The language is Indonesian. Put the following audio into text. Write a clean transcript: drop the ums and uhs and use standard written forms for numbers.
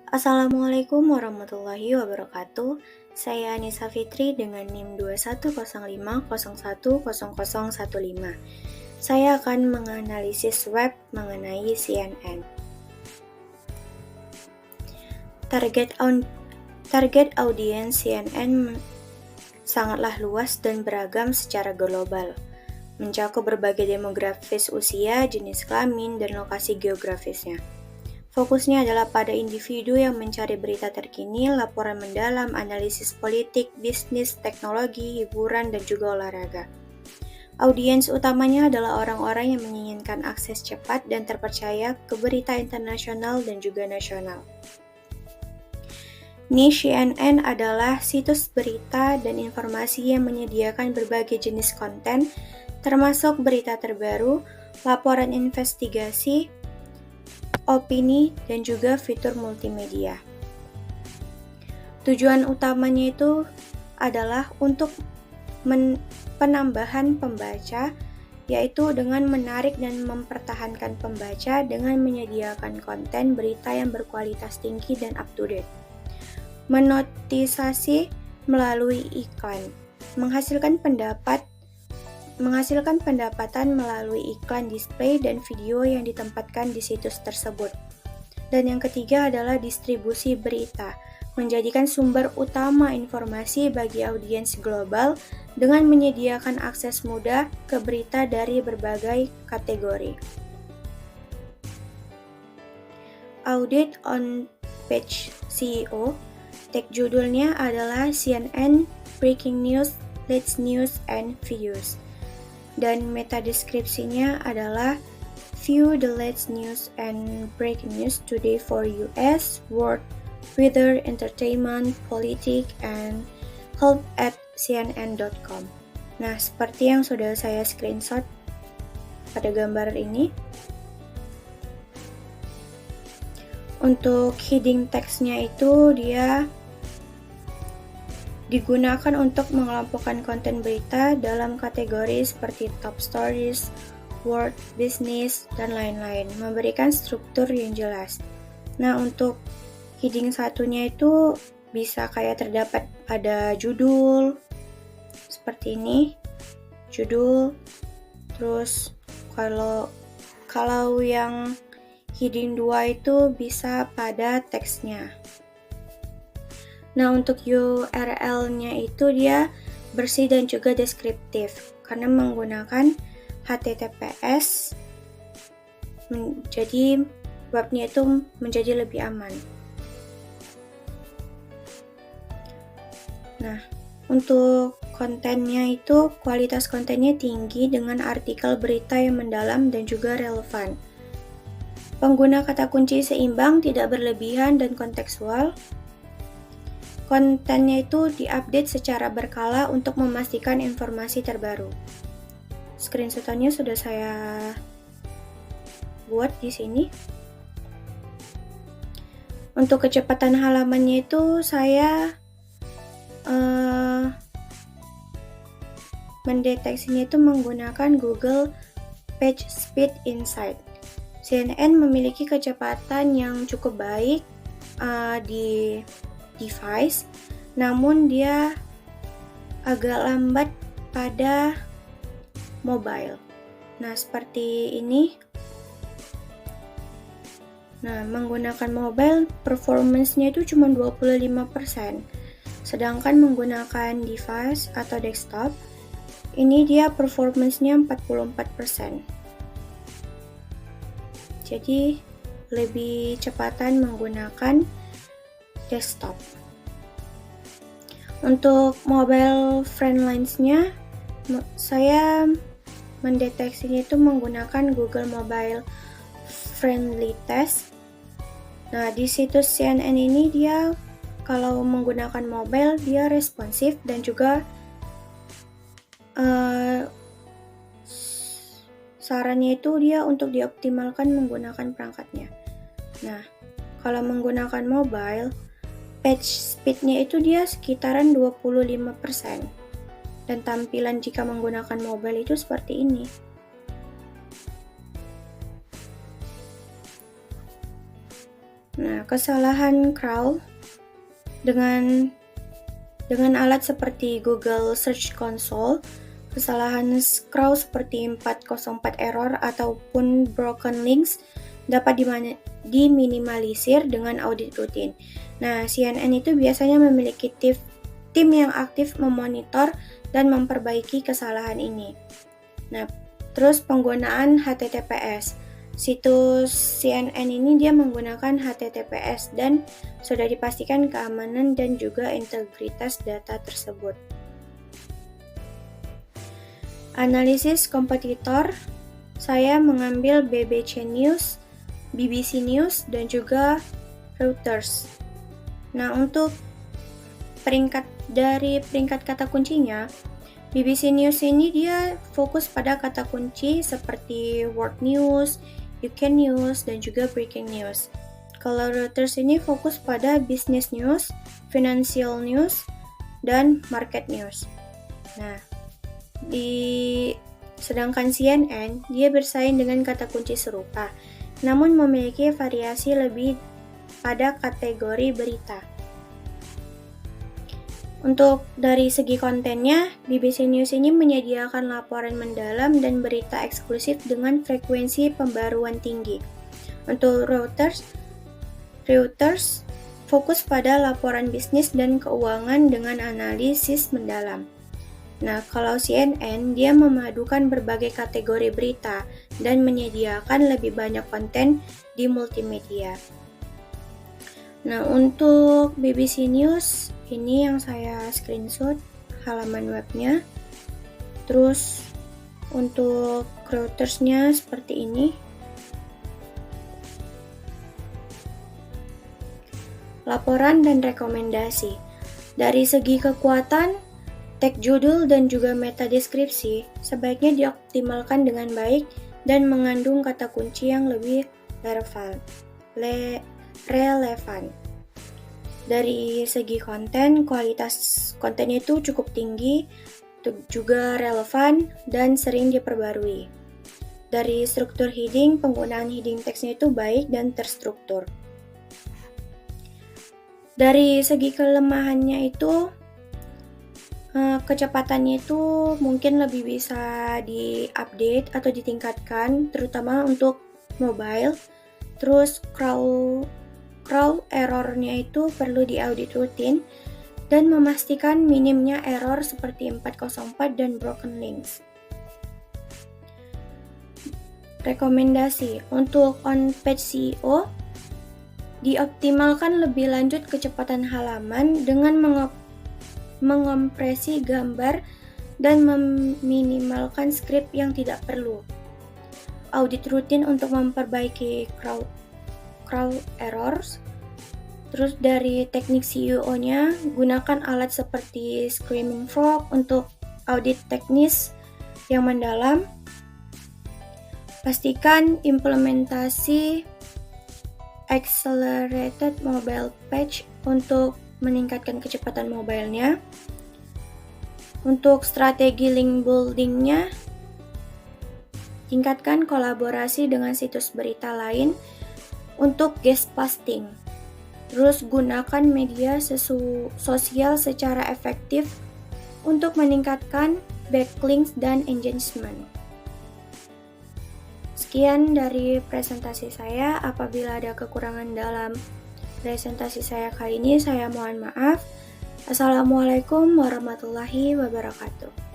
Assalamualaikum warahmatullahi wabarakatuh. Saya Anissa Fitri dengan NIM 2105010015. Saya akan menganalisis web mengenai CNN. Target audiens CNN sangatlah luas dan beragam secara global, mencakup berbagai demografis usia, jenis kelamin, dan lokasi geografisnya. Fokusnya adalah pada individu yang mencari berita terkini, laporan mendalam, analisis politik, bisnis, teknologi, hiburan, dan juga olahraga. Audiens utamanya adalah orang-orang yang menginginkan akses cepat dan terpercaya ke berita internasional dan juga nasional. Niche CNN adalah situs berita dan informasi yang menyediakan berbagai jenis konten, termasuk berita terbaru, laporan investigasi, opini, dan juga fitur multimedia. Tujuan utamanya itu adalah untuk penambahan pembaca, yaitu dengan menarik dan mempertahankan pembaca dengan menyediakan konten berita yang berkualitas tinggi dan up-to-date. Monetisasi melalui iklan, menghasilkan pendapatan melalui iklan display dan video yang ditempatkan di situs tersebut. Dan yang ketiga adalah distribusi berita, menjadikan sumber utama informasi bagi audiens global dengan menyediakan akses mudah ke berita dari berbagai kategori. Audit on page CEO, tag judulnya adalah CNN Breaking News, Latest News, and Videos. Dan meta deskripsinya adalah view the latest news and breaking news today for US, world, weather, entertainment, politik, and health at cnn.com. Nah, seperti yang sudah saya screenshot pada gambar ini. Untuk heading text-nya itu dia digunakan untuk mengelompokkan konten berita dalam kategori seperti top stories, world, business, dan lain-lain, memberikan struktur yang jelas. Nah, untuk heading satunya itu bisa kayak terdapat pada judul, seperti ini, judul, terus kalau yang heading 2 itu bisa pada teksnya. Nah, untuk URL-nya itu dia bersih dan juga deskriptif karena menggunakan HTTPS, jadi webnya itu menjadi lebih aman. Nah, untuk kontennya itu kualitas kontennya tinggi dengan artikel berita yang mendalam dan juga relevan. Pengguna kata kunci seimbang, tidak berlebihan dan kontekstual. Kontennya itu diupdate secara berkala untuk memastikan informasi terbaru. Screenshotannya sudah saya buat di sini. Untuk kecepatan halamannya itu saya mendeteksinya itu menggunakan Google Page Speed Insight. CNN memiliki kecepatan yang cukup baik di device, namun dia agak lambat pada mobile. Nah, seperti ini. Nah, menggunakan mobile, performance-nya itu cuma 25%. Sedangkan menggunakan device atau desktop, ini dia performance-nya 44%. Jadi, lebih cepatan menggunakan desktop. Untuk mobile friendliness-nya, saya mendeteksinya itu menggunakan Google Mobile Friendly Test. Nah, di situs CNN ini dia kalau menggunakan mobile dia responsif dan juga sarannya itu dia untuk dioptimalkan menggunakan perangkatnya. Nah, kalau menggunakan mobile, page speed-nya itu dia sekitaran 25%. Dan tampilan jika menggunakan mobile itu seperti ini. Nah, kesalahan crawl dengan alat seperti Google Search Console, kesalahan crawl seperti 404 error ataupun broken links dapat diminimalisir dengan audit rutin. Nah, CNN itu biasanya memiliki tim yang aktif memonitor dan memperbaiki kesalahan ini. Nah, terus penggunaan HTTPS. Situs CNN ini dia menggunakan HTTPS dan sudah dipastikan keamanan dan juga integritas data tersebut. Analisis kompetitor, saya mengambil BBC News, dan juga Reuters. Nah, untuk peringkat kata kuncinya, BBC News ini dia fokus pada kata kunci seperti World News, UK News, dan juga Breaking News. Kalau Reuters ini fokus pada Business News, Financial News, dan Market News. Nah, sedangkan CNN, dia bersaing dengan kata kunci serupa, namun memiliki variasi lebih pada kategori berita. Untuk dari segi kontennya, BBC News ini menyediakan laporan mendalam dan berita eksklusif dengan frekuensi pembaruan tinggi. Untuk Reuters fokus pada laporan bisnis dan keuangan dengan analisis mendalam. Nah, kalau CNN, dia memadukan berbagai kategori berita dan menyediakan lebih banyak konten di multimedia. Nah, untuk BBC News, ini yang saya screenshot halaman webnya. Terus untuk Reuters-nya seperti ini. Laporan dan rekomendasi. Dari segi kekuatan, tag judul dan juga meta deskripsi sebaiknya dioptimalkan dengan baik dan mengandung kata kunci yang lebih relevan. Dari segi konten, kualitas kontennya itu cukup tinggi, juga relevan, dan sering diperbarui. Dari struktur heading, penggunaan heading teksnya itu baik dan terstruktur. Dari segi kelemahannya itu, kecepatannya itu mungkin lebih bisa di-update atau ditingkatkan, terutama untuk mobile. Terus crawl errornya itu perlu diaudit rutin dan memastikan minimnya error seperti 404 dan broken links. Rekomendasi untuk on-page SEO, dioptimalkan lebih lanjut kecepatan halaman dengan mengompresi gambar dan meminimalkan script yang tidak perlu. Audit rutin untuk memperbaiki crawl errors. Terus dari teknik SEO-nya, gunakan alat seperti Screaming Frog untuk audit teknis yang mendalam. Pastikan implementasi Accelerated Mobile Page untuk meningkatkan kecepatan mobilenya. Untuk strategi link building-nya, tingkatkan kolaborasi dengan situs berita lain untuk guest posting. Terus gunakan media sosial secara efektif untuk meningkatkan backlinks dan engagement. Sekian dari presentasi saya. Apabila ada kekurangan dalam presentasi saya kali ini, saya mohon maaf. Assalamualaikum warahmatullahi wabarakatuh.